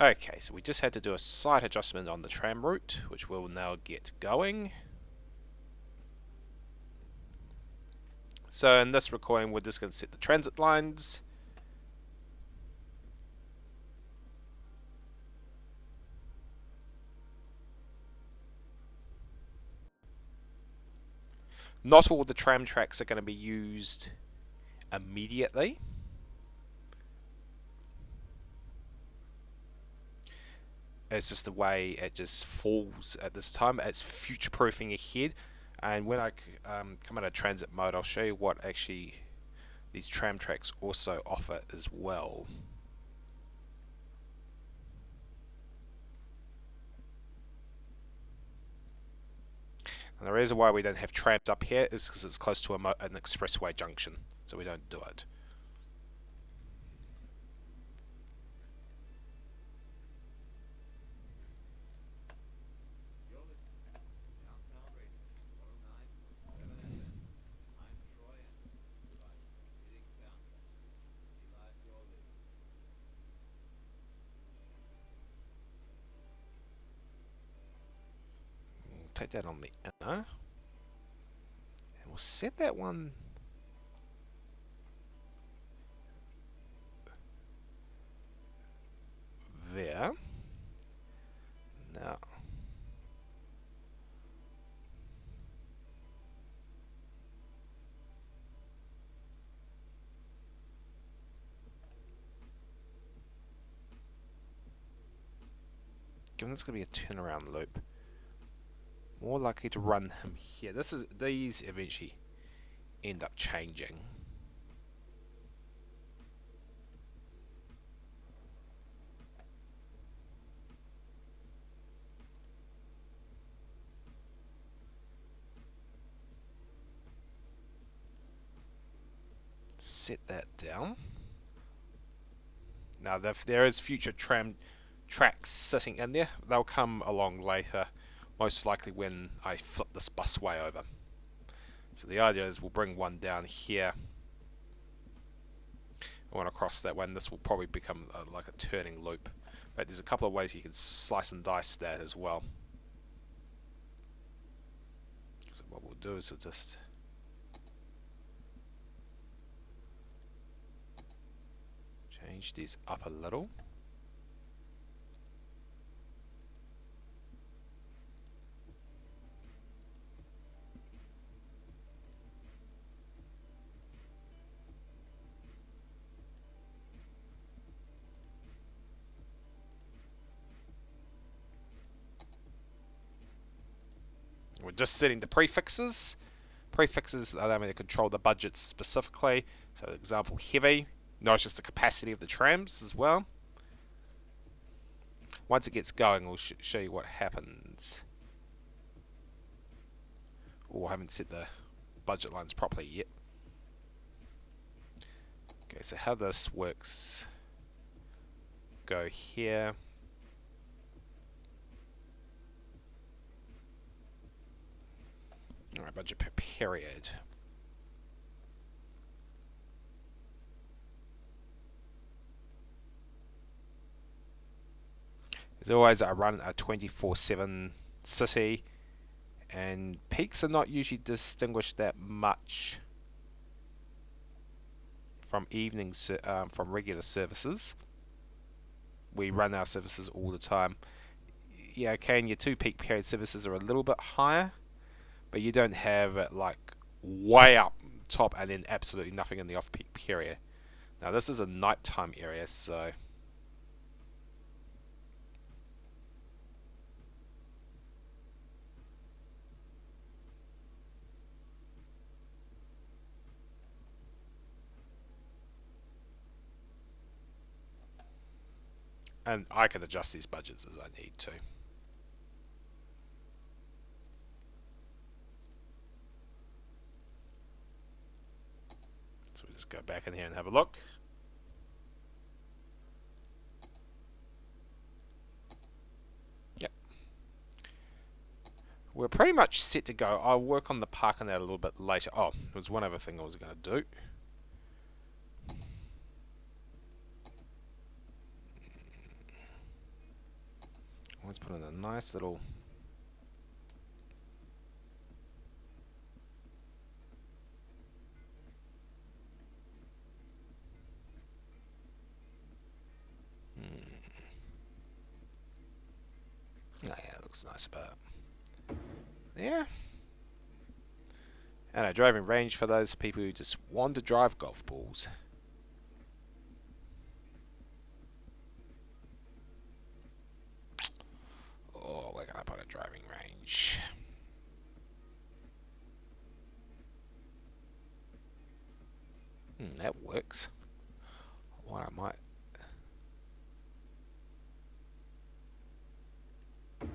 Okay, so we just had to do a slight adjustment on the tram route, which will now get going. So in this recording, we're just going to set the transit lines. Not all the tram tracks are going to be used immediately. It's just the way it just falls at this time. It's future-proofing ahead. And when I come out of transit mode, I'll show you what actually these tram tracks also offer as well. And the reason why we don't have trams up here is because it's close to an expressway junction, so we don't do it. Take that on the inner, and we'll set that one there. Now, given it's going to be a turnaround loop, more likely to run him here. These eventually end up changing. Set that down. Now, if there is future tram tracks sitting in there, they'll come along later, most likely when I flip this busway over. So the idea is we'll bring one down here, one across that one. This will probably become like a turning loop, but there's a couple of ways you can slice and dice that as well. So what we'll do is we'll just change these up a little. We're just setting the prefixes. Prefixes allow me to control the budgets specifically. So, example, heavy. Notice the capacity of the trams as well. Once it gets going, we'll show you what happens. Oh, I haven't set the budget lines properly yet. Okay, so how this works. Go here. Alright, budget per period. As always, I run a 24/7 city, and peaks are not usually distinguished that much from from regular services. We run our services all the time. Yeah, okay, and your 2 peak period services are a little bit higher, but you don't have it like way up top and then absolutely nothing in the off-peak period. Now this is a nighttime area, so and I can adjust these budgets as I need to. So we'll just go back in here and have a look. Yep. We're pretty much set to go. I'll work on the parking that a little bit later. Oh, there was one other thing I was going to do. Let's put in a nice little... Oh yeah, it looks nice about it. Yeah. And a driving range for those people who just want to drive golf balls. Oh, we're going to put a driving range. That works. What I might... Has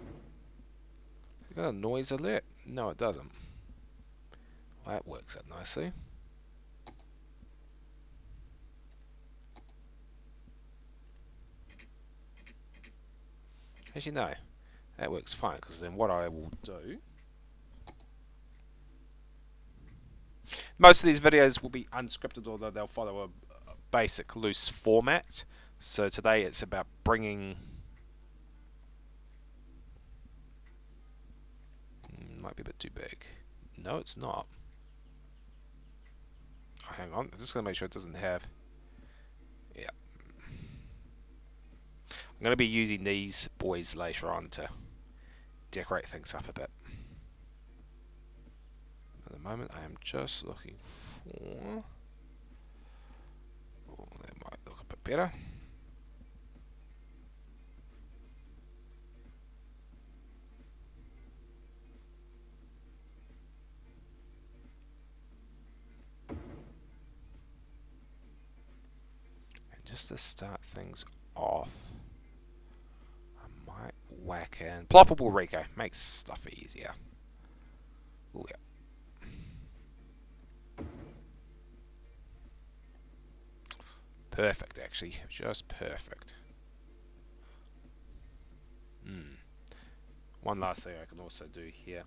it got a noise alert? No, it doesn't. Well, that works out nicely. As you know, that works fine, because then what I will do... Most of these videos will be unscripted, although they'll follow a basic loose format. So today it's about bringing... Might be a bit too big. No, it's not. Oh, hang on, I'm just going to make sure it doesn't have... Yeah. I'm going to be using these boys later on to decorate things up a bit. At the moment I am just looking for... Oh, that might look a bit better. And just to start things off, I might whack in ploppable Rico. Makes stuff easier. Oh yeah. Perfect, actually. Just perfect. One last thing I can also do here.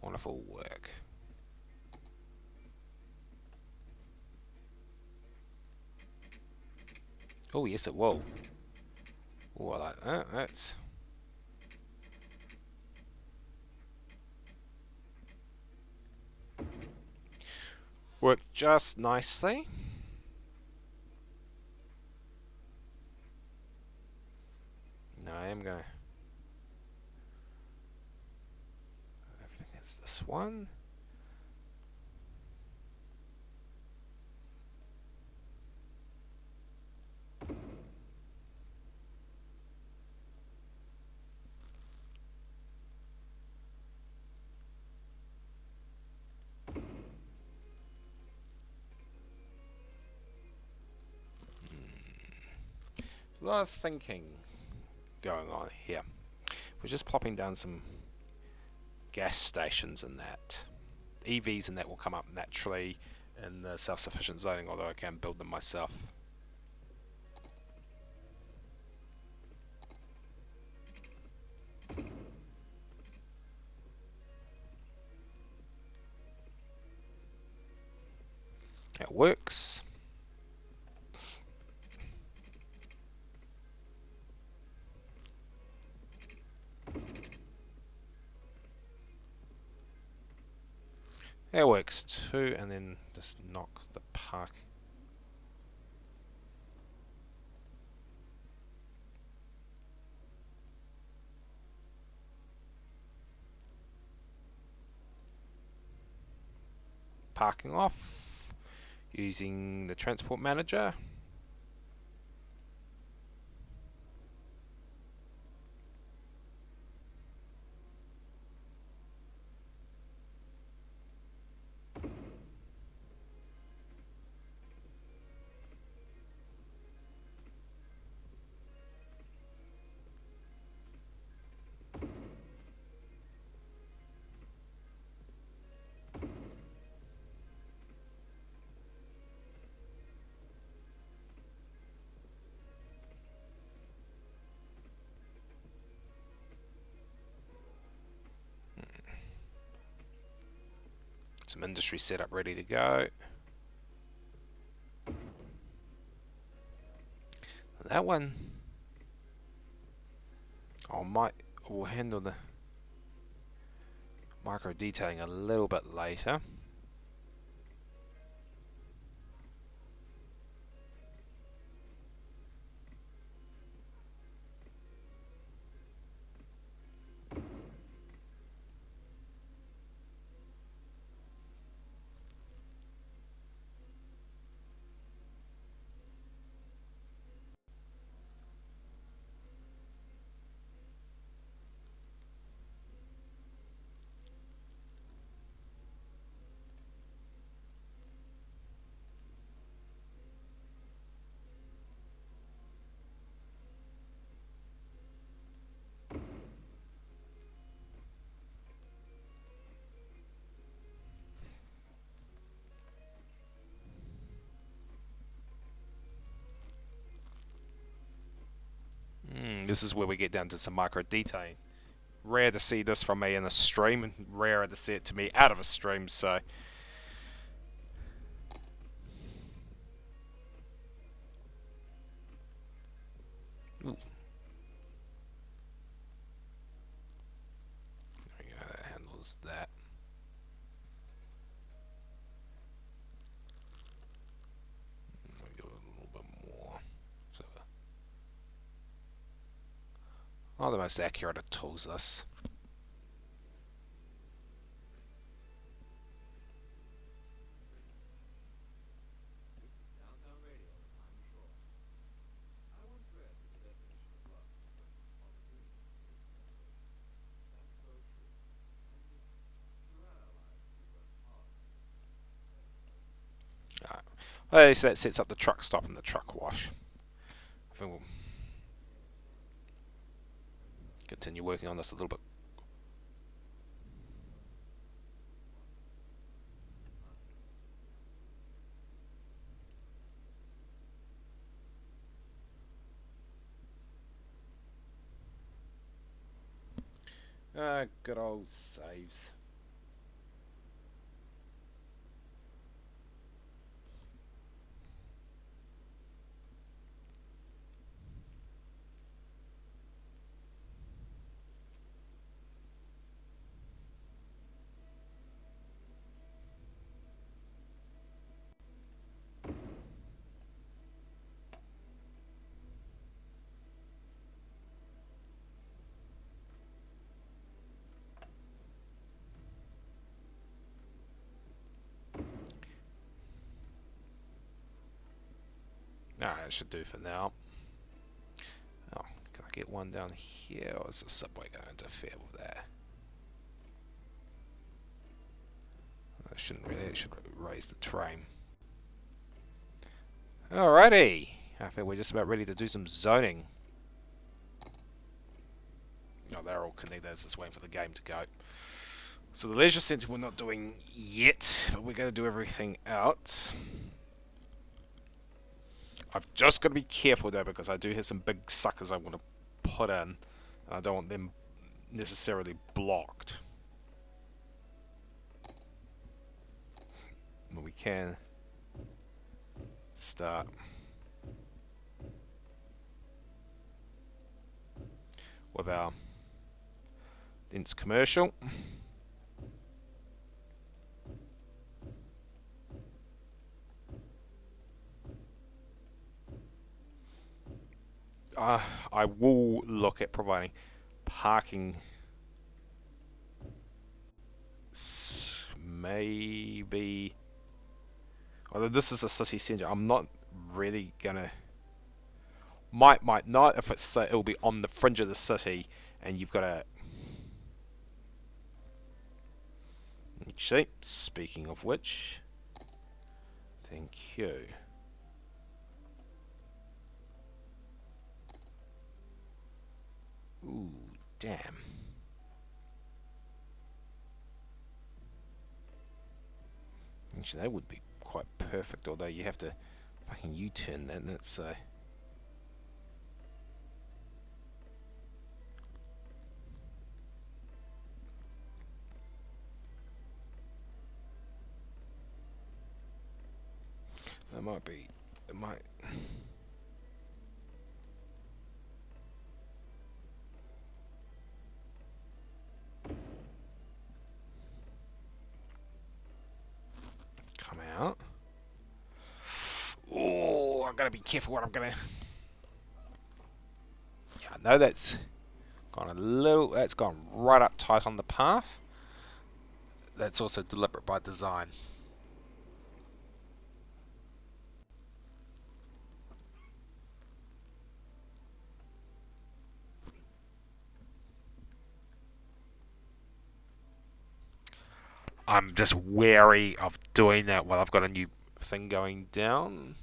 Wonderful work. Oh, yes, it will. Oh, I like that. That's... worked just nicely. No, I am gonna... I think it's this one. A lot of thinking going on here. We're just plopping down some gas stations and that. EVs and that will come up naturally in the self-sufficient zoning, although I can build them myself. It works. It works too, and then just knock the park. Parking off using the transport manager. Some industry setup ready to go. That one, we'll handle the micro detailing a little bit later. This is where we get down to some micro detailing. Rare to see this from me in a stream, and rarer to see it to me out of a stream, so... Ooh. There we go, that handles that. We go a little bit more. So, not the most accurate of tools, this. Alright. Well, at least that sets up the truck stop and the truck wash. I think we'll continue working on this a little bit. Good old saves. Alright, that should do for now. Oh, can I get one down here, or is the subway going to interfere with that? That shouldn't really, it should raise the train. Alrighty, I think we're just about ready to do some zoning. Oh, they're all connected, just waiting for the game to go. So the leisure centre we're not doing yet, but we're going to do everything else. I've just got to be careful though, because I do have some big suckers I want to put in, and I don't want them necessarily blocked. But we can start with our dense commercial. I will look at providing parking. Maybe. Although this is a city centre, I'm not really gonna. Might not if it's it'll be on the fringe of the city, and you've got a. Actually, speaking of which, thank you. Ooh, damn. Actually, that would be quite perfect, although you have to fucking U-turn that, and that's that might be, it might. out. Oh, I'm gonna be careful what I'm gonna. Yeah, I know that's gone a little. That's gone right up tight on the path. That's also deliberate by design. I'm just wary of doing that while I've got a new thing going down.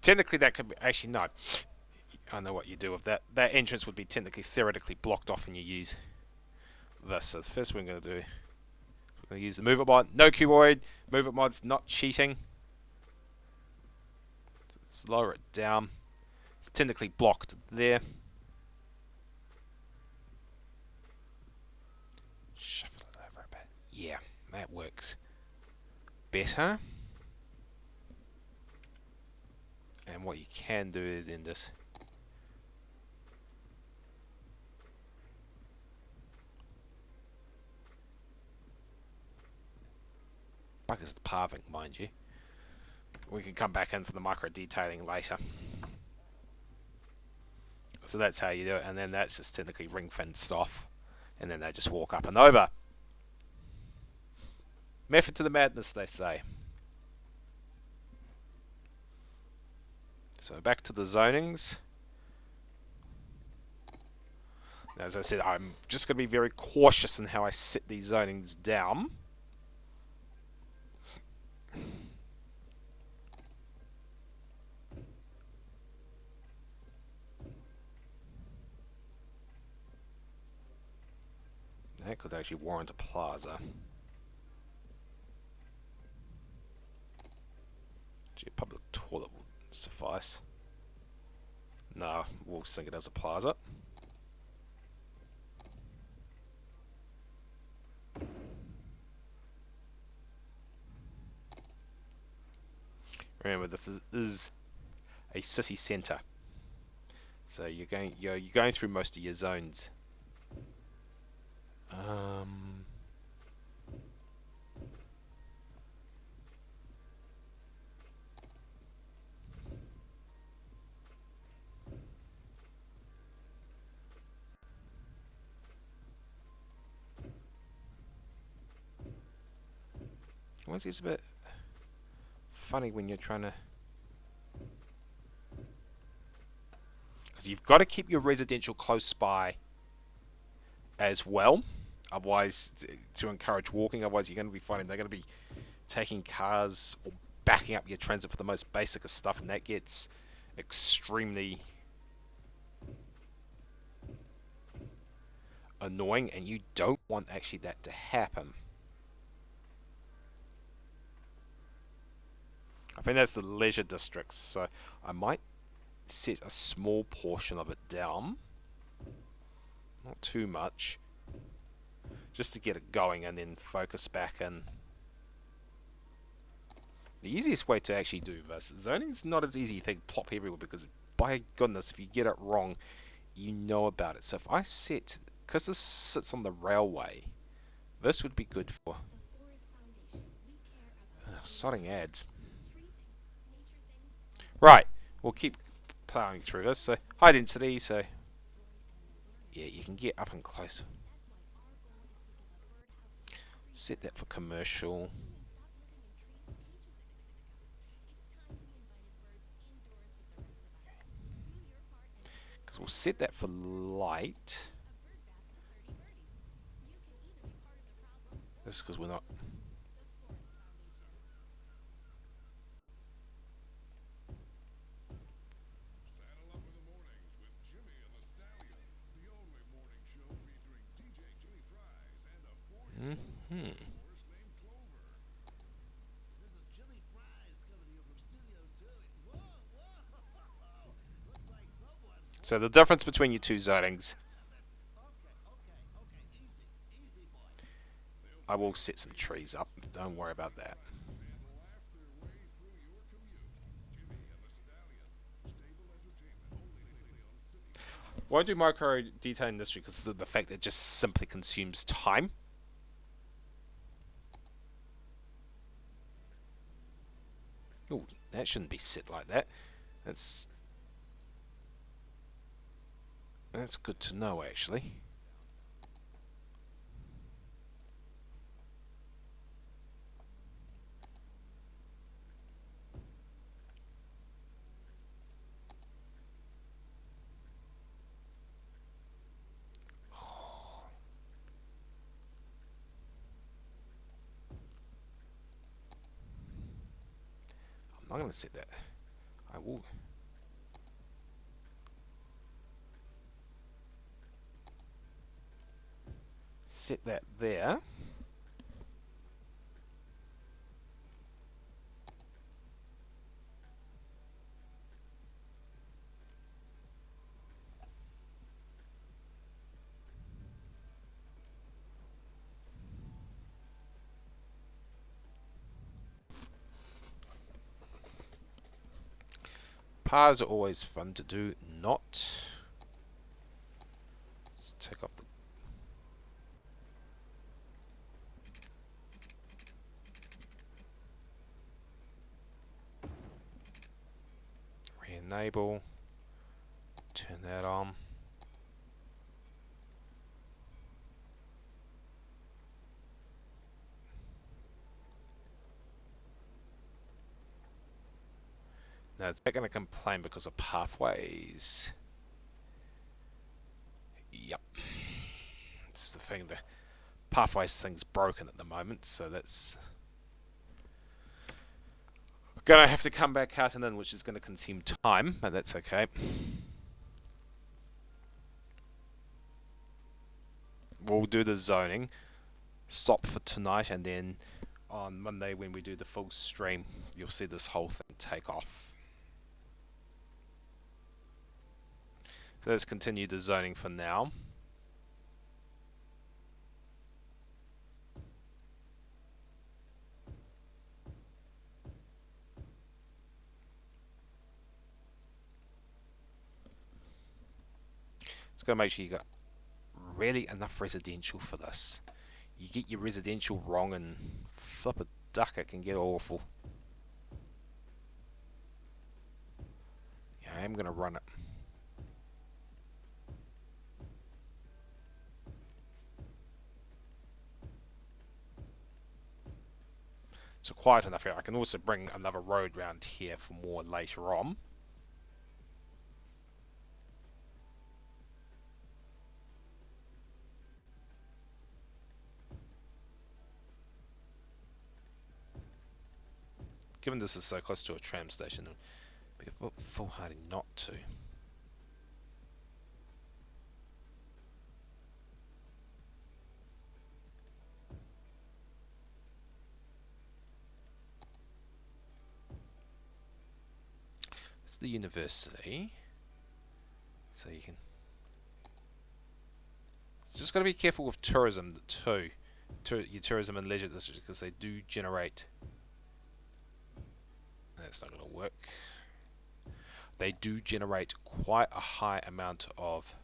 Technically, that could be actually no. I know what you do with that. That entrance would be technically theoretically blocked off, and you use this. So the first thing we're going to do, we're going to use the move it mod. No cuboid. Move it mod's not cheating. Let's lower it down. It's technically blocked there. Shuffle it over a bit. Yeah, that works better. And what you can do is in this. Buggers the pathing, mind you. We can come back in for the micro detailing later. So that's how you do it, and then that's just technically ring fenced off, and then they just walk up and over. Method to the madness, they say. So back to the zonings. Now, as I said, I'm just going to be very cautious in how I set these zonings down. That could actually warrant a plaza. Gee, a public toilet will suffice. No, we'll sink it as a plaza. Remember, this is a city centre, so you're going through most of your zones. Once it's a bit funny when you're trying to, because you've got to keep your residential close by as well, otherwise to encourage walking. Otherwise, you're going to be finding they're going to be taking cars or backing up your transit for the most basic of stuff, and that gets extremely annoying, and you don't want actually that to happen. I think that's the leisure districts, so I might set a small portion of it down, not too much, just to get it going and then focus back in. The easiest way to actually do this, zoning's not as easy to plop everywhere, because by goodness, if you get it wrong, you know about it. So if I set, because this sits on the railway, this would be good for sodding ads. Right, we'll keep plowing through this. So high density, so yeah, you can get up and close. Set that for commercial. Because we'll set that for light. This is because we're not. So the difference between your two zonings, I will set some trees up. Don't worry about that. Won't do micro detailing industry because of the fact that it just simply consumes time. Oh, that shouldn't be set like that. That's that's good to know actually. I'm not going to set that. I will set that there. Pars are always fun to do. Not. Let's take off the re-enable. Turn that on. Now it's not going to complain because of pathways. Yep. This is the thing. The pathways thing's broken at the moment, so that's gonna have to come back out and in, which is going to consume time, but that's okay. We'll do the zoning, stop for tonight, and then on Monday when we do the full stream, you'll see this whole thing take off. So let's continue the zoning for now. It's going to make sure you got really enough residential for this. You get your residential wrong and flip a duck, it can get awful. Yeah, I am going to run it. So quiet enough here. I can also bring another road round here for more later on. Given this is so close to a tram station, it would be foolhardy not to. It's the university, so you can. Just got to be careful with tourism too, your tourism and leisure districts, because they do generate. That's not going to work. They do generate quite a high amount of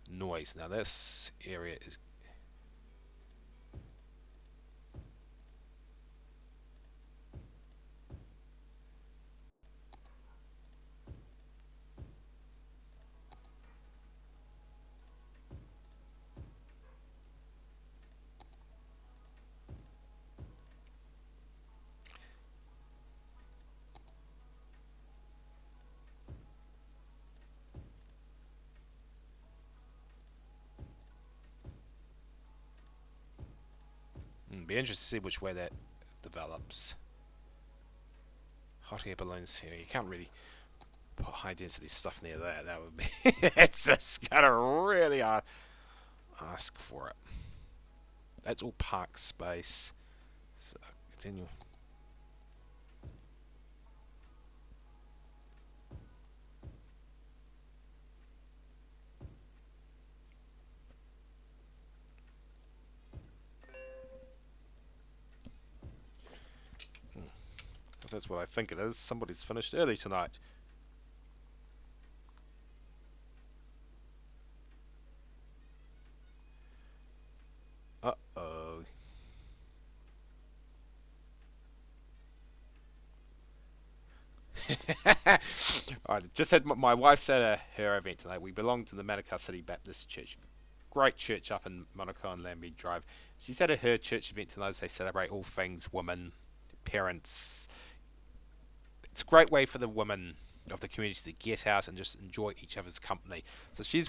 noise. Now this area is. Be interested to see which way that develops. Hot air balloons here. You can't really put high density stuff near that. That would be. It's just gotta really ask for it. That's all park space. So continue. That's what I think it is. Somebody's finished early tonight. Uh-oh. I just had my wife's at her event tonight. We belong to the Manukau City Baptist Church. Great church up in Manukau and Lambie Drive. She's at her church event tonight as they celebrate all things women, parents. It's a great way for the women of the community to get out and just enjoy each other's company. So she's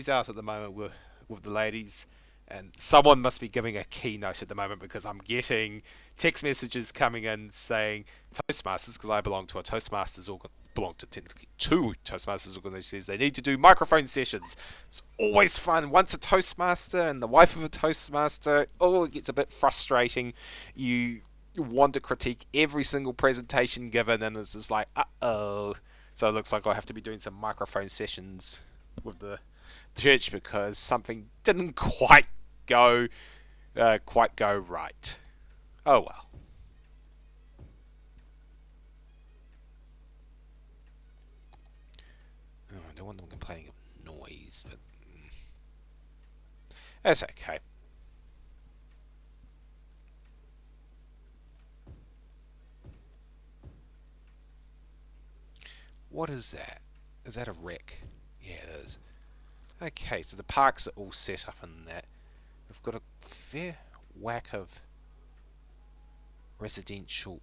out at the moment with the ladies, and someone must be giving a keynote at the moment because I'm getting text messages coming in saying Toastmasters, because I belong to a Toastmasters belong to technically two Toastmasters organizations. They need to do microphone sessions. It's always fun. Once a Toastmaster and the wife of a Toastmaster, oh, it gets a bit frustrating. You want to critique every single presentation given, and it's just like, uh-oh. So it looks like I'll have to be doing some microphone sessions with the church because something didn't quite go right. Oh well. Oh, I don't want them complaining of noise, but that's okay. What is that? Is that a wreck? Yeah, it is. Okay, so the parks are all set up in that. We've got a fair whack of residential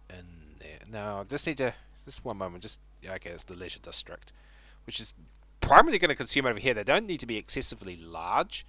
in there. Now, I just need to... Just one moment. Okay, it's the leisure district, which is primarily going to consume over here. They don't need to be excessively large.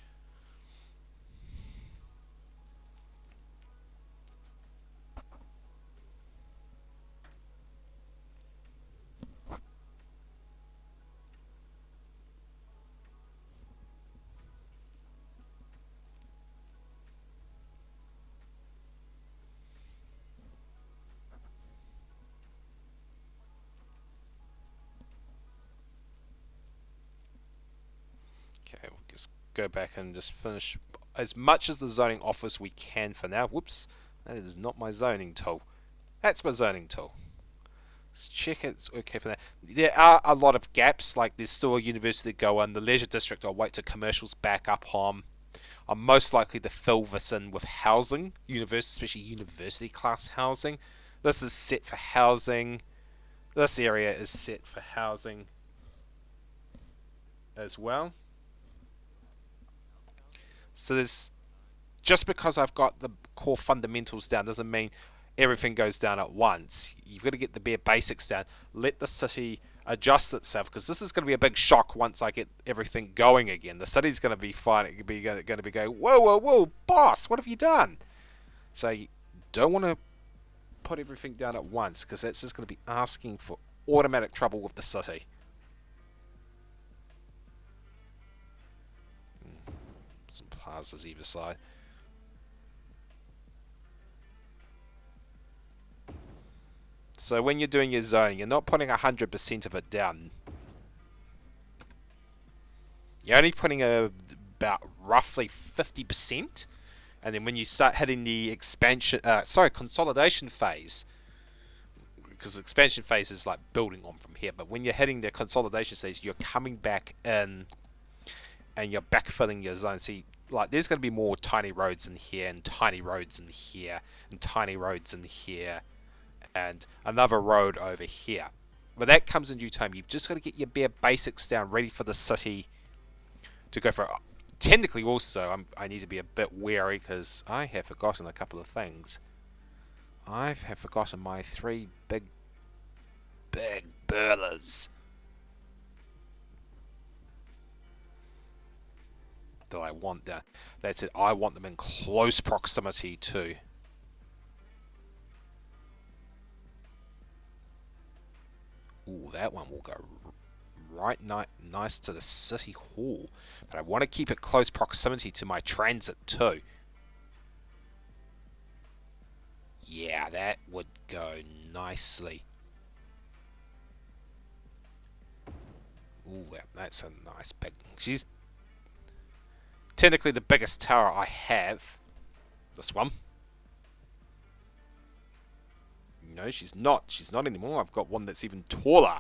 Okay, we'll just go back and just finish as much as the zoning office we can for now. Whoops, that is not my zoning tool. That's my zoning tool. Let's check it's okay for that. There are a lot of gaps, like there's still a university to go on. The leisure district I'll wait till commercials back up on. I'm most likely to fill this in with housing, especially university class housing. This is set for housing. This area is set for housing as well. So there's just because I've got the core fundamentals down doesn't mean everything goes down at once. You've got to get the bare basics down. Let the city adjust itself, because this is going to be a big shock once I get everything going again. The city's going to be fine. It's going to be going, whoa, whoa, whoa, boss, what have you done? So you don't want to put everything down at once, because that's just going to be asking for automatic trouble with the city. Some plazas either side. So when you're doing your zoning, you're not putting 100% of it down. You're only putting about roughly 50%. And then when you start hitting the consolidation phase, because the expansion phase is like building on from here, but when you're hitting the consolidation phase, you're coming back in and you're backfilling your zone. See, like there's going to be more tiny roads in here, and tiny roads in here, and tiny roads in here, and another road over here. But that comes in due time. You've just got to get your bare basics down, ready for the city to go for it. Technically, also, I need to be a bit wary because I have forgotten a couple of things. I have forgotten my three big burlers that I want there. That's it. I want them in close proximity to. Ooh, that one will go right nice to the city hall. But I want to keep it close proximity to my transit too. Yeah, that would go nicely. Ooh, that's a nice big... She's technically the biggest tower I have. This one. No, she's not. She's not anymore. I've got one that's even taller.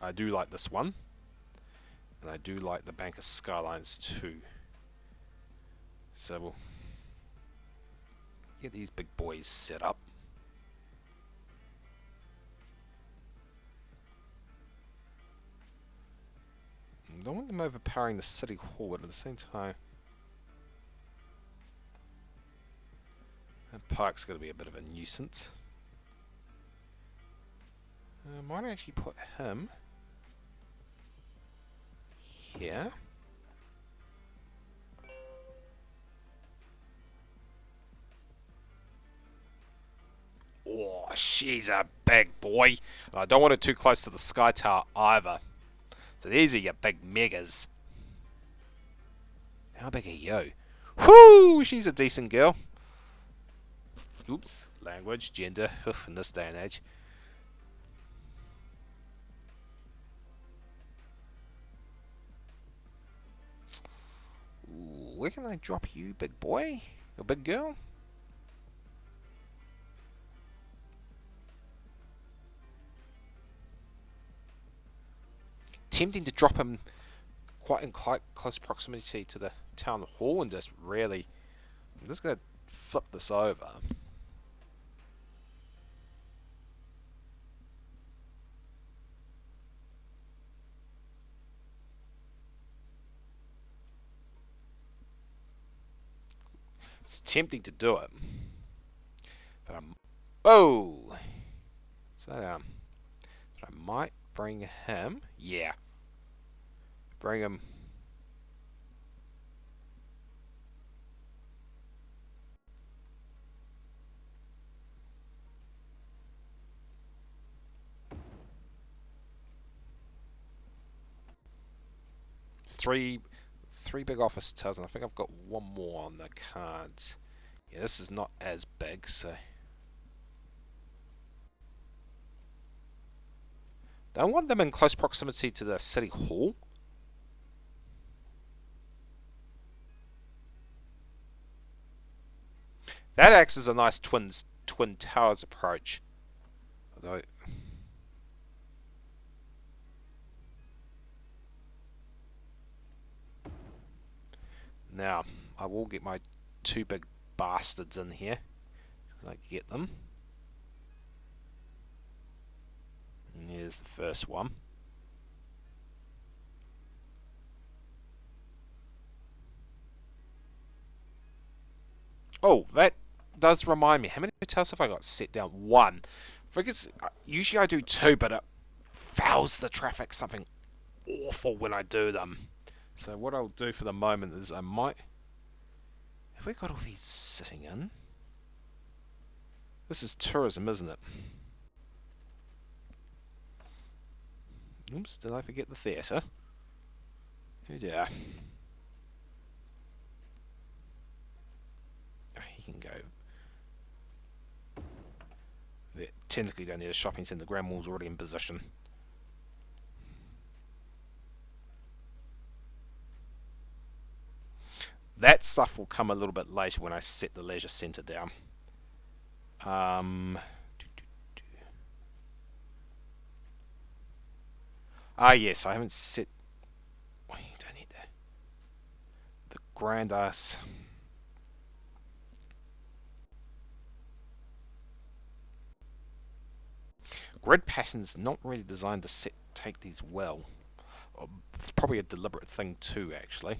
I do like this one. And I do like the Bank of Skylines too. So we'll get these big boys set up. I don't want them overpowering the city hall, but at the same time, that park's going to be a bit of a nuisance. I might actually put him here. Oh, she's a big boy. And I don't want it too close to the Sky Tower either. So these are your big megas. How big are you? Whoo! She's a decent girl. Oops. Language, gender, in this day and age. Ooh, where can I drop you, big boy? Or big girl? Tempting to drop him quite in quite close proximity to the town hall and just really... I'm just going to flip this over. It's tempting to do it. But I'm... Oh! So, I might bring him... Yeah. Bring him... Three big office towers, and I think I've got one more on the cards. Yeah, this is not as big, so... Don't want them in close proximity to the city hall. That acts as a nice twin towers approach. Although... Now, I will get my two big bastards in here. I can get them. And here's the first one. Oh, that does remind me. How many hotels have I got set down? One. I think it's, usually I do two, but it fouls the traffic something awful when I do them. So what I'll do for the moment is I might... Have we got all these sitting in? This is tourism, isn't it? Oops, did I forget the theatre? Oh dear. He can go there. Technically down near the shopping centre, the Grand Mall's already in position. That stuff will come a little bit later when I set the leisure centre down. Yes, I haven't set... Oh, you don't need that. The grand ass... Grid pattern's not really designed to take these well. It's probably a deliberate thing too, actually.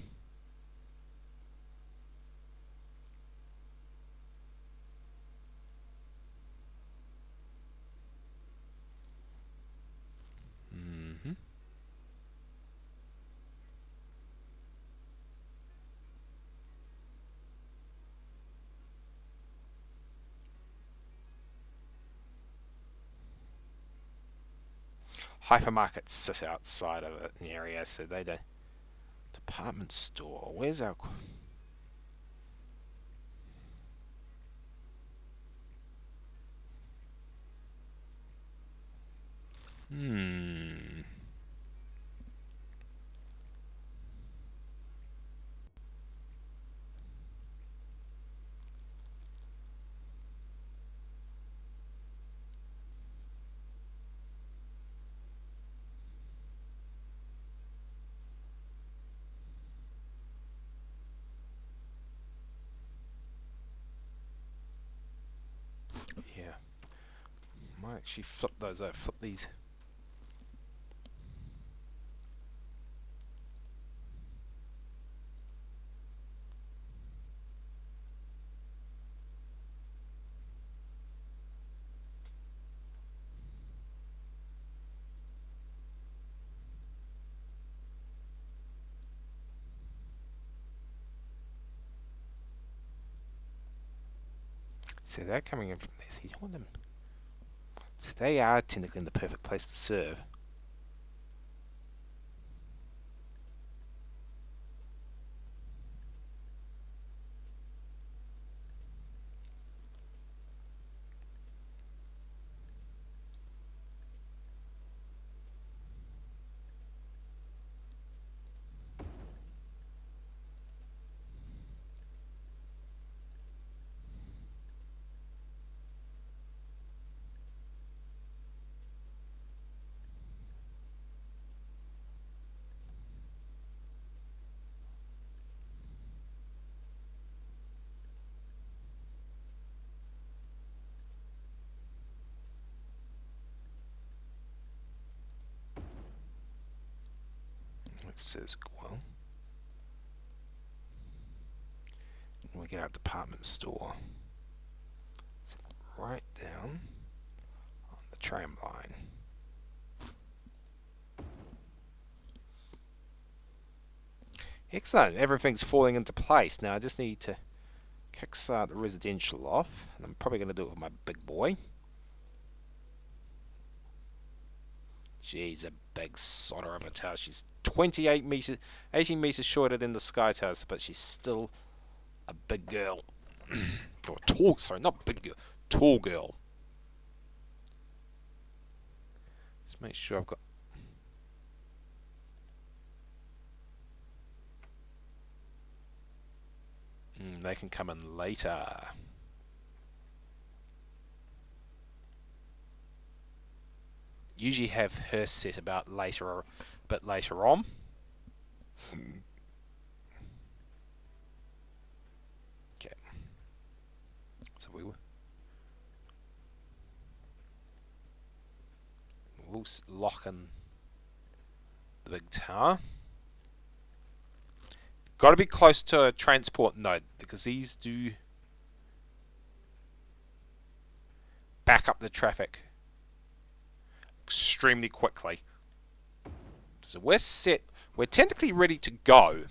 Hypermarkets sit outside of an area, so they don't... Department store, where's our... actually flip those over. Flip these. So they're coming in from there. So you don't want them. So they are technically in the perfect place to serve. That serves well. And we get our department store. It's right down on the tram line. Excellent. Everything's falling into place. Now I just need to kickstart the residential off. And I'm probably going to do it with my big boy. She's a big sodder of a tower. She's 28 meters, 18 meters shorter than the Sky Towers, but she's still a big girl. Or tall, sorry, not big girl, tall girl. Just make sure I've got. They can come in later. Usually have her set about later, or a bit later on. Okay. So we'll lock in the big tower. Got to be close to a transport node because these do back up the traffic extremely quickly. So we're set. We're technically ready to go.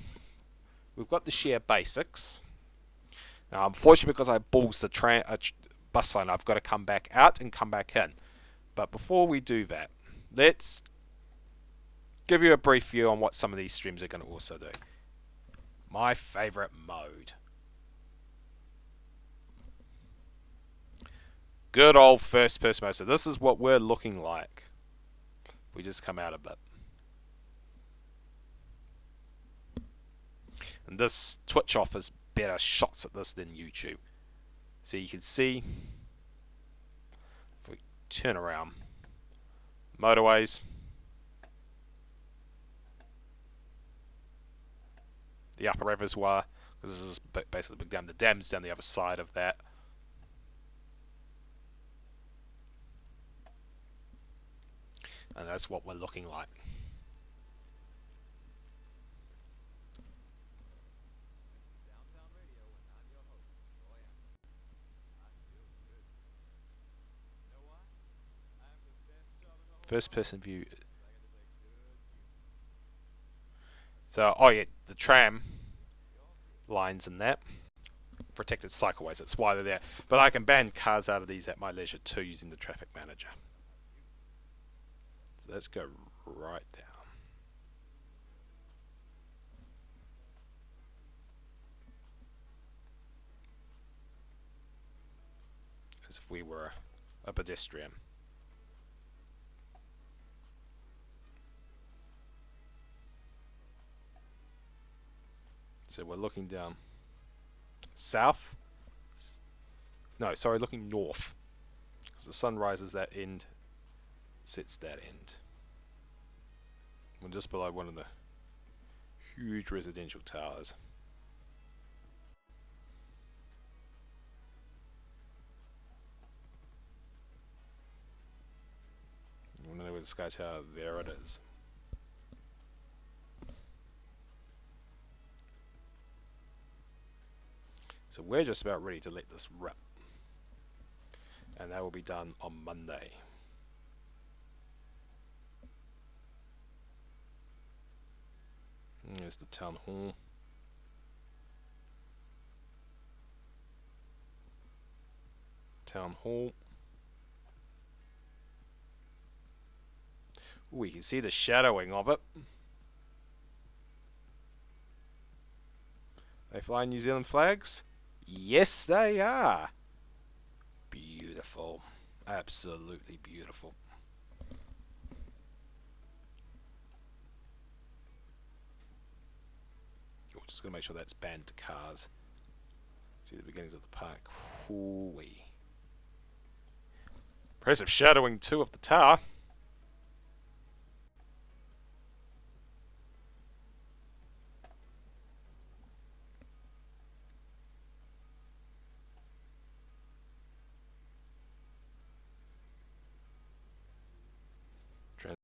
We've got the sheer basics. Now, unfortunately, because I balls the bus line, I've got to come back out and come back in. But before we do that, let's give you a brief view on what some of these streams are going to also do. My favorite mode. Good old first person mode. So this is what we're looking like. We just come out a bit. And this Twitch offers better shots at this than YouTube. So you can see, if we turn around, motorways, the upper reservoir, because this is basically the big dam. The dam's down the other side of that. And that's what we're looking like. First person view. So, oh yeah, the tram lines and that. Protected cycleways, that's why they're there. But I can ban cars out of these at my leisure too using the traffic manager. So let's go right down. As if we were a pedestrian. So we're looking down south. No, sorry, looking north. Because the sun rises that end, sets that end. We're just below one of the huge residential towers. Sky Tower. There it is. So we're just about ready to let this rip. And that will be done on Monday. And there's the town hall. Town hall. Ooh, you can see the shadowing of it. They fly New Zealand flags? Yes, they are. Beautiful. Absolutely beautiful. Oh, just going to make sure that's banned to cars. See the beginnings of the park. Ooh-wee. Impressive shadowing too of the tower.